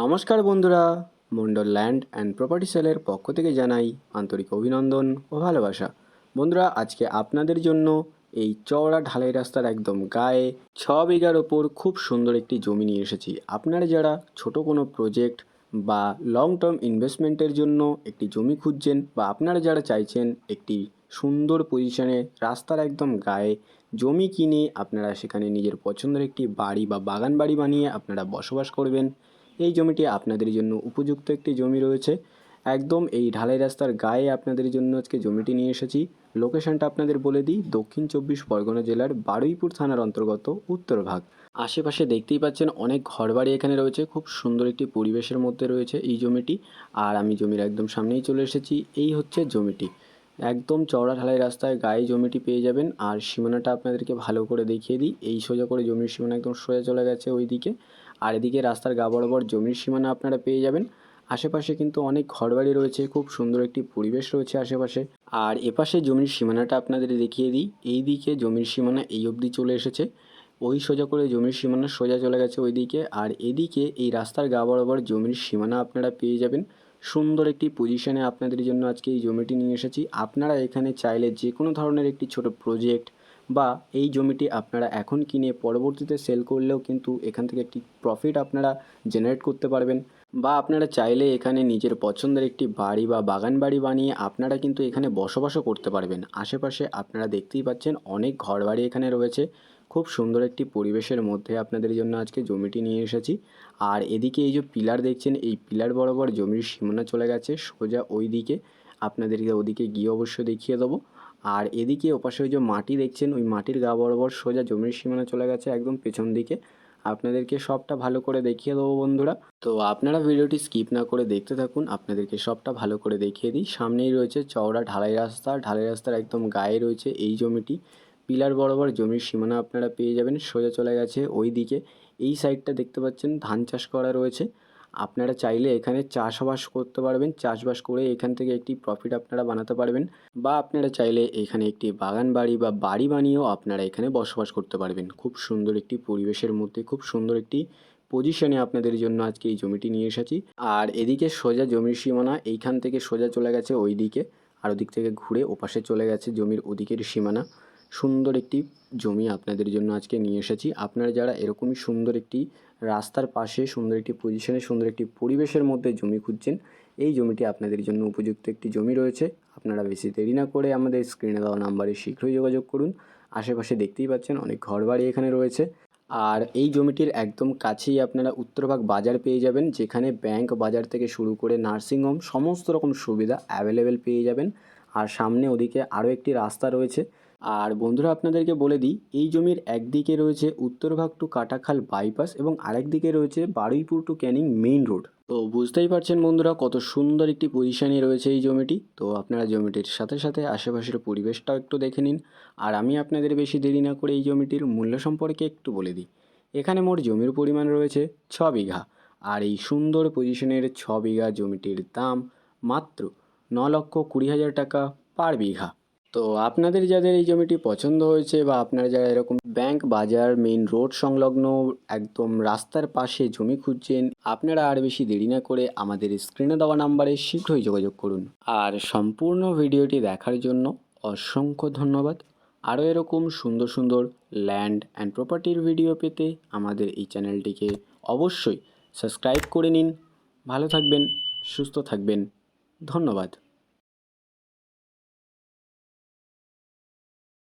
নমস্কার বন্ধুরা, Mondal land and property সেলের পক্ষ থেকে জানাই আন্তরিক অভিনন্দন ও ভালোবাসা। বন্ধুরা, আজকে আপনাদের জন্য এই চওড়া ঢালাই রাস্তার একদম গায়ে 6 বিঘার ওপর খুব সুন্দর একটি জমি নিয়ে এসেছি। আপনারা যারা ছোট কোনো প্রজেক্ট বা লং টার্ম ইনভেস্টমেন্টের জন্য একটি জমি খুঁজছেন, বা আপনারা যারা চাইছেন একটি সুন্দর পজিশনে রাস্তার একদম গায়ে জমি কিনে আপনারা সেখানে নিজের পছন্দের একটি বাড়ি বা বাগান বাড়ি বানিয়ে আপনারা বসবাস করবেন, এই জমিটি আপনাদের জন্য উপযুক্ত একটি জমি রয়েছে। একদম এই ঢালাই রাস্তার গায়ে আপনাদের জন্য আজকে জমিটি নিয়ে এসেছি। লোকেশনটা আপনাদের বলে দিই, দক্ষিণ 24 পরগনা জেলার বারুইপুর থানার অন্তর্গত উত্তরভাগ। আশেপাশে দেখতেই পাচ্ছেন অনেক ঘরবাড়ি এখানে রয়েছে, খুব সুন্দর একটি পরিবেশের মধ্যে রয়েছে এই জমিটি। আর আমি জমির একদম সামনেই চলে এসেছি। এই হচ্ছে জমিটি, একদম চওড়া ঢালাই রাস্তায় গায়ে জমিটি পেয়ে যাবেন। আর সীমানাটা আপনাদেরকে ভালো করে দেখিয়ে দিই, এই সোজা করে জমির সীমানা একদম সোজা চলে গেছে ওই দিকে, আর এদিকে রাস্তার গা বরাবর জমির সীমানা আপনারা পেয়ে যাবেন। আশেপাশে কিন্তু অনেক ঘরবাড়ি রয়েছে, খুব সুন্দর একটি পরিবেশ রয়েছে আশেপাশে। আর এপাশে জমির সীমানাটা আপনাদের দেখিয়ে দিই, এই দিকে জমির সীমানা এই অবধি চলে এসেছে, ওই সোজা করে জমির সীমানা সোজা চলে গেছে ওই দিকে। আর এদিকে এই রাস্তার গা বরাবর জমির সীমানা আপনারা পেয়ে যাবেন। সুন্দর একটি পজিশনে আপনাদের জন্য আজকে এই জমিটি নিয়ে এসেছি। আপনারা এখানে চাইলে যে কোনো ধরনের একটি ছোট প্রজেক্ট বা এই জমিটি আপনারা এখন কিনে পরবর্তীতে সেল করলেও কিন্তু এখান থেকে একটি প্রফিট আপনারা জেনারেট করতে পারবেন। বা আপনারা চাইলে এখানে নিজের পছন্দের একটি বাড়ি বা বাগান বাড়ি বানিয়ে আপনারা কিন্তু এখানে বসবাসও করতে পারবেন। আশেপাশে আপনারা দেখতেই পাচ্ছেন অনেক ঘরবাড়ি এখানে রয়েছে, খুব সুন্দর একটি পরিবেশের মধ্যে আপনাদের জন্য আজকে জমিটি নিয়ে এসেছি। আর এদিকে এই যে পিলার দেখছেন, এই পিলার বরাবর জমির সীমানা চলে গেছে সোজা ওই দিকে, আপনাদেরকে ওদিকে গিয়ে অবশ্যই দেখিয়ে দেবো। আর এদিকে ওপাশে ওই যে মাটি দেখছেন, ওই মাটির গা বরাবর সোজা জমির সীমানা চলে গেছে একদম পেছন দিকে। আপনাদেরকে সবটা ভালো করে দেখিয়ে দেবো বন্ধুরা। তো আপনারা ভিডিওটি স্কিপ না করে দেখতে থাকুন, আপনাদেরকে সবটা ভালো করে দেখিয়ে দিই। সামনেই রয়েছে চওড়া ঢালাই রাস্তা, ঢালাই রাস্তার একদম গায়ে রয়েছে এই জমিটি। পিলার বরাবর জমির সীমানা আপনারা পেয়ে যাবেন, সোজা চলে গেছে ওই দিকে। এই সাইডটা দেখতে পাচ্ছেন ধান চাষ করা রয়েছে। আপনারা চাইলে এখানে চাষবাস করতে পারবেন, চাষবাস করে এখান থেকে একটি প্রফিট আপনারা বানাতে পারবেন। বা আপনারা চাইলে এখানে একটি বাগান বাড়ি বা বাড়ি বানিয়েও আপনারা এখানে বসবাস করতে পারবেন। খুব সুন্দর একটি পরিবেশের মধ্যে খুব সুন্দর একটি পজিশনে আপনাদের জন্য আজকে এই জমিটি নিয়ে এসেছি। আর এদিকে সোজা জমির সীমানা এইখান থেকে সোজা চলে গেছে ওই দিকে, আর ওদিক থেকে ঘুরে ওপাশে চলে গেছে জমির ওদিকের সীমানা। সুন্দর একটি জমি আপনাদের জন্য আজকে নিয়ে এসেছি। আপনারা যারা এরকমই সুন্দর একটি রাস্তার পাশে সুন্দর একটি পজিশনে সুন্দর একটি পরিবেশের মধ্যে জমি খুঁজছেন, এই জমিটি আপনাদের জন্য উপযুক্ত একটি জমি রয়েছে। আপনারা বেশি দেরি না করে আমাদের স্ক্রিনে দেওয়া নাম্বারে শীঘ্রই যোগাযোগ করুন। আশেপাশে দেখতেই পাচ্ছেন অনেক ঘরবাড়ি এখানে রয়েছে। আর এই জমিটির একদম কাছেই আপনারা উত্তরভাগ বাজার পেয়ে যাবেন, যেখানে ব্যাংক, বাজার থেকে শুরু করে নার্সিংহোম সমস্ত রকম সুবিধা অ্যাভেলেবেল পেয়ে যাবেন। আর সামনে ওদিকে আরও একটি রাস্তা রয়েছে। আর বন্ধুরা, আপনাদেরকে বলে দিই, এই জমির একদিকে রয়েছে উত্তরভাগ টু কাটাখাল বাইপাস এবং আরেক দিকে রয়েছে Baruipur to Canning main road. তো বুঝতেই পারছেন বন্ধুরা কত সুন্দর একটি পজিশনে রয়েছে এই জমিটি। তো আপনারা জমিটির সাথে সাথে আশেপাশের পরিবেশটাও একটু দেখে নিন। আর আমি আপনাদের বেশি দেরি না করে এই জমিটির মূল্য সম্পর্কে একটু বলে দিই। এখানে মোট জমির পরিমাণ রয়েছে 6 বিঘা। আর এই সুন্দর পজিশনের 6 বিঘা জমিটির দাম মাত্র 9,20,000 টাকা পার বিঘা। তো আপনাদের যাদের এই জমিটি পছন্দ হয়েছে, বা আপনারা যারা এরকম ব্যাংক, বাজার, মেইন রোড সংলগ্ন একদম রাস্তার পাশে জমি খুঁজছেন, আপনারা আর বেশি দেরি না করে আমাদের স্ক্রিনে দেওয়া নাম্বারে শীঘ্রই যোগাযোগ করুন। আর সম্পূর্ণ ভিডিওটি দেখার জন্য অসংখ্য ধন্যবাদ। আরও এরকম সুন্দর সুন্দর ল্যান্ড অ্যান্ড প্রপার্টির ভিডিও পেতে আমাদের এই চ্যানেলটিকে অবশ্যই সাবস্ক্রাইব করে নিন। ভালো থাকবেন, সুস্থ থাকবেন, ধন্যবাদ।